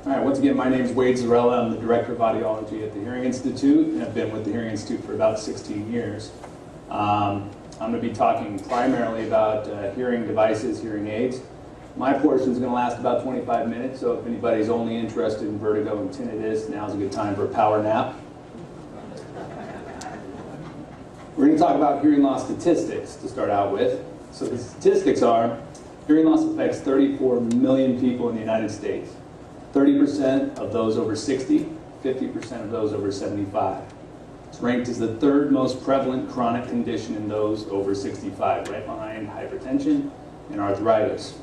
All right, once again, my name is Wade Zarella. I'm the Director of Audiology at the Hearing Institute, and I've been with the Hearing Institute for about 16 years. I'm going to be talking primarily about hearing devices, hearing aids. My portion is going to last about 25 minutes, so if anybody's only interested in vertigo and tinnitus, now's a good time for a power nap. We're going to talk about hearing loss statistics to start out with. So the statistics are, hearing loss affects 34 million people in the United States. 30% of those over 60, 50% of those over 75. It's ranked as the third most prevalent chronic condition in those over 65, right behind hypertension and arthritis.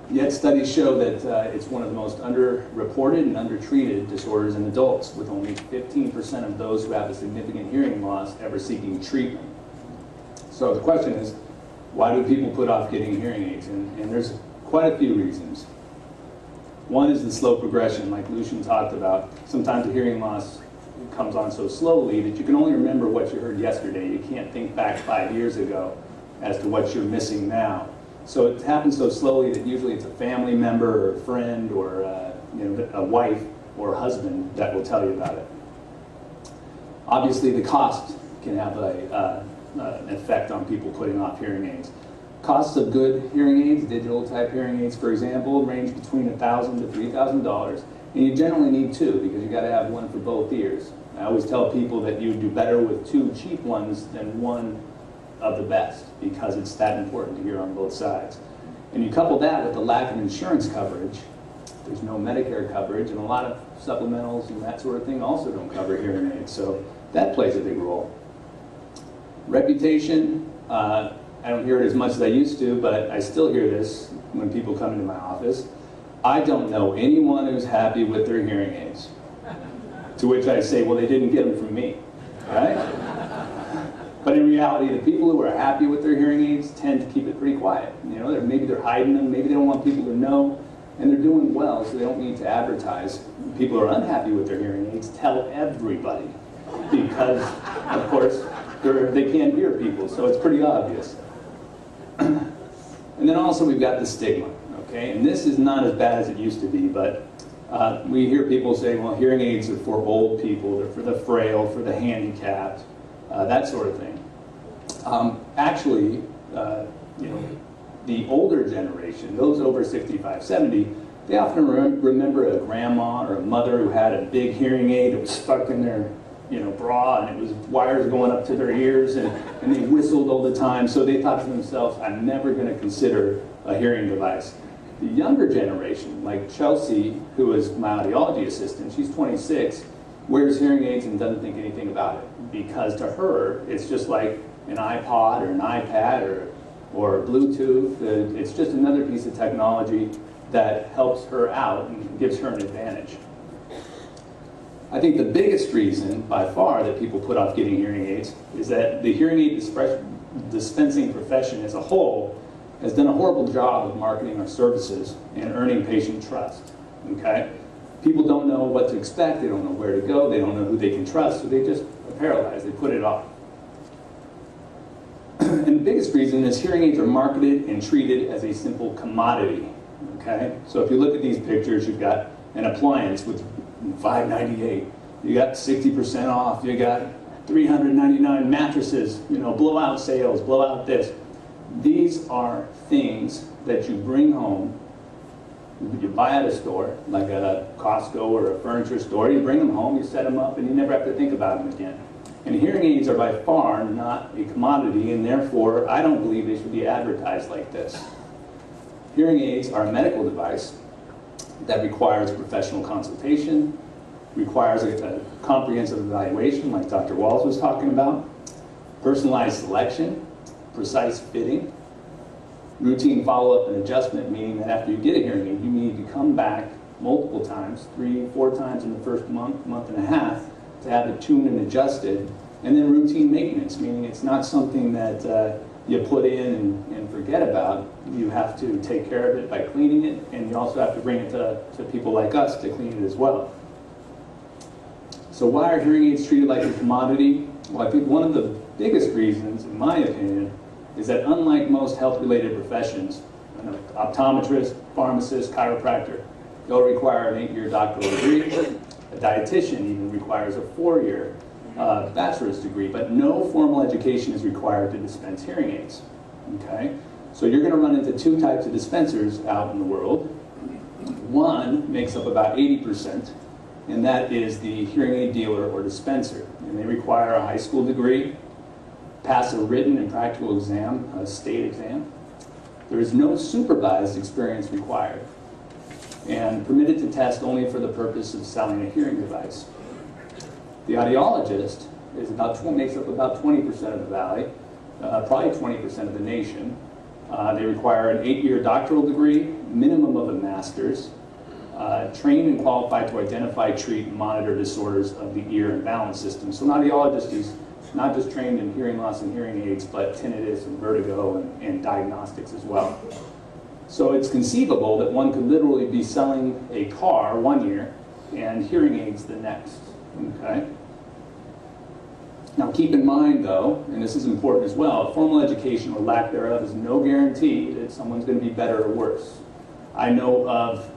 Yet studies show that it's one of the most underreported and undertreated disorders in adults, with only 15% of those who have a significant hearing loss ever seeking treatment. So the question is, why do people put off getting hearing aids? And there's quite a few reasons. One is the slow progression, like Lucian talked about. Sometimes the hearing loss comes on so slowly that you can only remember what you heard yesterday. You can't think back 5 years ago as to what you're missing now. So it happens so slowly that usually it's a family member or a friend or a wife or a husband that will tell you about it. Obviously, the cost can have an effect on people putting off hearing aids. Costs of good hearing aids, digital type hearing aids, for example, range between $1,000 to $3,000. And you generally need two because you got to have one for both ears. I always tell people that you would do better with two cheap ones than one of the best because it's that important to hear on both sides. And you couple that with the lack of insurance coverage. There's no Medicare coverage, and a lot of supplementals and that sort of thing also don't cover hearing aids. So that plays a big role. Reputation. I don't hear it as much as I used to, but I still hear this when people come into my office. I don't know anyone who's happy with their hearing aids. To which I say, well, they didn't get them from me, right? But in reality, the people who are happy with their hearing aids tend to keep it pretty quiet. You know, maybe they're hiding them, maybe they don't want people to know, and they're doing well, so they don't need to advertise. People who are unhappy with their hearing aids tell everybody because, of course, they can't hear people, so it's pretty obvious. And then also we've got the stigma, okay? And this is not as bad as it used to be, but we hear people say, well, hearing aids are for old people, they're for the frail, for the handicapped, that sort of thing. Actually, the older generation, those over 65, 70, they often remember a grandma or a mother who had a big hearing aid that was stuck in their bra, and it was wires going up to their ears, and they whistled all the time, so they thought to themselves, I'm never going to consider a hearing device. The younger generation, like Chelsea, who is my audiology assistant, she's 26, wears hearing aids and doesn't think anything about it, because to her, it's just like an iPod or an iPad or Bluetooth. It's just another piece of technology that helps her out and gives her an advantage. I think the biggest reason, by far, that people put off getting hearing aids is that the hearing aid dispensing profession as a whole has done a horrible job of marketing our services and earning patient trust, okay? People don't know what to expect, they don't know where to go, they don't know who they can trust, so they just are paralyzed, they put it off. And the biggest reason is hearing aids are marketed and treated as a simple commodity, okay? So if you look at these pictures, you've got an appliance with $598. You got 60% off. You got 399 mattresses. Blowout sales. Blowout this. These are things that you bring home. You buy at a store, like a Costco or a furniture store. You bring them home. You set them up, and you never have to think about them again. And hearing aids are by far not a commodity, and therefore I don't believe they should be advertised like this. Hearing aids are a medical device that requires professional consultation, requires a comprehensive evaluation like Dr. Walls was talking about, personalized selection, precise fitting, routine follow-up and adjustment, meaning that after you get a hearing aid, you need to come back multiple times, 3-4 times in the first month, month and a half, to have it tuned and adjusted, and then routine maintenance, meaning it's not something that you put in and forget about. You have to take care of it by cleaning it, and you also have to bring it to people like us to clean it as well. So why are hearing aids treated like a commodity? Well, I think one of the biggest reasons, in my opinion, is that unlike most health-related professions, an optometrist, pharmacist, chiropractor, They'll require an 8-year doctoral degree. A dietitian even requires a 4-year bachelor's degree, but no formal education is required to dispense hearing aids. Okay? So you're going to run into two types of dispensers out in the world. One makes up about 80%, and that is the hearing aid dealer or dispenser. And they require a high school degree, pass a written and practical exam, a state exam. There is no supervised experience required, and permitted to test only for the purpose of selling a hearing device. The audiologist makes up about 20% of the valley, probably 20% of the nation. They require an 8-year doctoral degree, minimum of a master's, trained and qualified to identify, treat, and monitor disorders of the ear and balance system. So an audiologist is not just trained in hearing loss and hearing aids, but tinnitus and vertigo and diagnostics as well. So it's conceivable that one could literally be selling a car one year and hearing aids the next. Okay? Now keep in mind though, and this is important as well, formal education or lack thereof is no guarantee that someone's going to be better or worse. I know of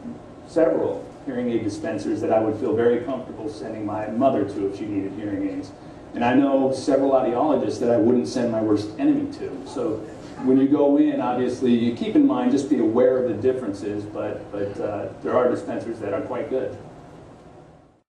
several hearing aid dispensers that I would feel very comfortable sending my mother to if she needed hearing aids. And I know several audiologists that I wouldn't send my worst enemy to. So when you go in, obviously, you keep in mind, just be aware of the differences, but there are dispensers that are quite good.